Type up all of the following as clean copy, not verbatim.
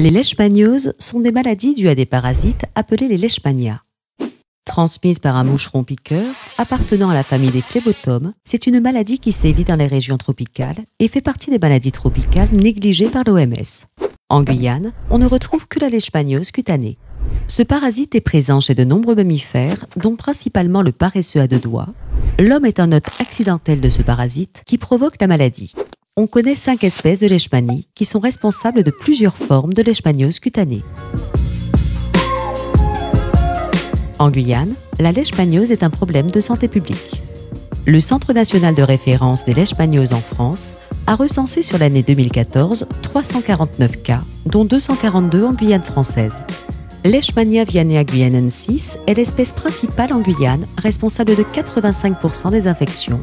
Les leishmanioses sont des maladies dues à des parasites appelés les leishmanias. Transmise par un moucheron piqueur appartenant à la famille des phlébotomes, c'est une maladie qui sévit dans les régions tropicales et fait partie des maladies tropicales négligées par l'OMS. En Guyane, on ne retrouve que la leishmaniose cutanée. Ce parasite est présent chez de nombreux mammifères, dont principalement le paresseux à deux doigts. L'homme est un hôte accidentel de ce parasite qui provoque la maladie. On connaît 5 espèces de leishmanie qui sont responsables de plusieurs formes de leishmaniose cutanée. En Guyane, la leishmaniose est un problème de santé publique. Le Centre national de référence des leishmanioses en France a recensé sur l'année 2014 349 cas, dont 242 en Guyane française. Leishmania vianea guyanensis est l'espèce principale en Guyane, responsable de 85% des infections.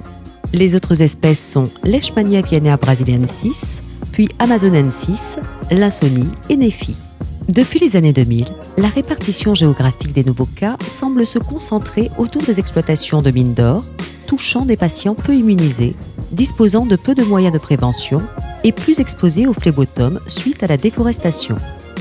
Les autres espèces sont Leishmania vianea brasiliensis, puis amazonensis, Linsoni et Nephi. Depuis les années 2000, la répartition géographique des nouveaux cas semble se concentrer autour des exploitations de mines d'or, touchant des patients peu immunisés, disposant de peu de moyens de prévention et plus exposés aux phlébotomes suite à la déforestation.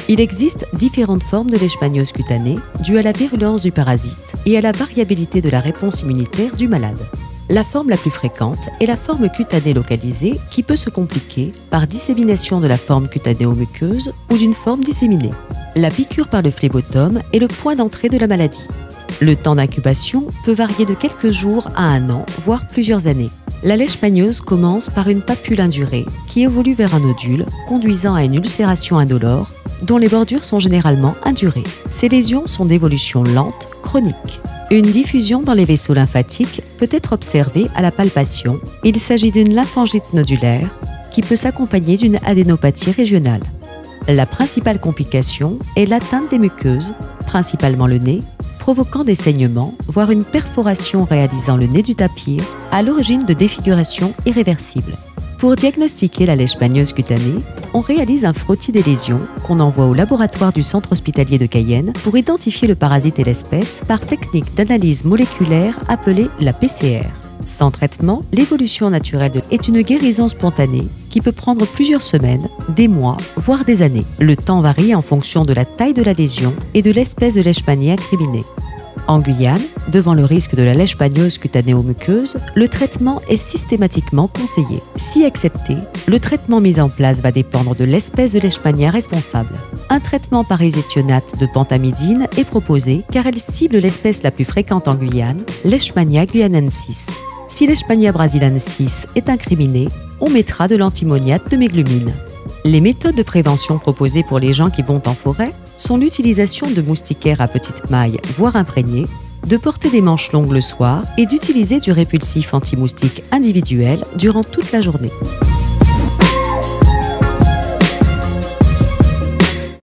Il existe différentes formes de leishmaniose cutanée dues à la virulence du parasite et à la variabilité de la réponse immunitaire du malade. La forme la plus fréquente est la forme cutanée localisée qui peut se compliquer par dissémination de la forme cutanéo-muqueuse ou d'une forme disséminée. La piqûre par le phlébotome est le point d'entrée de la maladie. Le temps d'incubation peut varier de quelques jours à 1 an, voire plusieurs années. La leishmaniose commence par une papule indurée qui évolue vers un nodule, conduisant à une ulcération indolore, dont les bordures sont généralement indurées. Ces lésions sont d'évolution lente, chronique. Une diffusion dans les vaisseaux lymphatiques peut être observée à la palpation. Il s'agit d'une lymphangite nodulaire qui peut s'accompagner d'une adénopathie régionale. La principale complication est l'atteinte des muqueuses, principalement le nez, provoquant des saignements, voire une perforation réalisant le nez du tapir, à l'origine de défigurations irréversibles. Pour diagnostiquer la leishmaniose cutanée, on réalise un frottis des lésions qu'on envoie au laboratoire du centre hospitalier de Cayenne pour identifier le parasite et l'espèce par technique d'analyse moléculaire appelée la PCR. Sans traitement, l'évolution naturelle est une guérison spontanée qui peut prendre plusieurs semaines, des mois, voire des années. Le temps varie en fonction de la taille de la lésion et de l'espèce de leishmanie incriminée. En Guyane, devant le risque de la leishmaniose cutanéo-muqueuse, le traitement est systématiquement conseillé. Si accepté, le traitement mis en place va dépendre de l'espèce de leishmania responsable. Un traitement par isétionate de pentamidine est proposé car elle cible l'espèce la plus fréquente en Guyane, Leishmania guyanensis. Si Leishmania brasiliensis est incriminée, on mettra de l'antimoniate de méglumine. Les méthodes de prévention proposées pour les gens qui vont en forêt sont l'utilisation de moustiquaires à petite maille, voire imprégnés, de porter des manches longues le soir et d'utiliser du répulsif anti-moustique individuel durant toute la journée.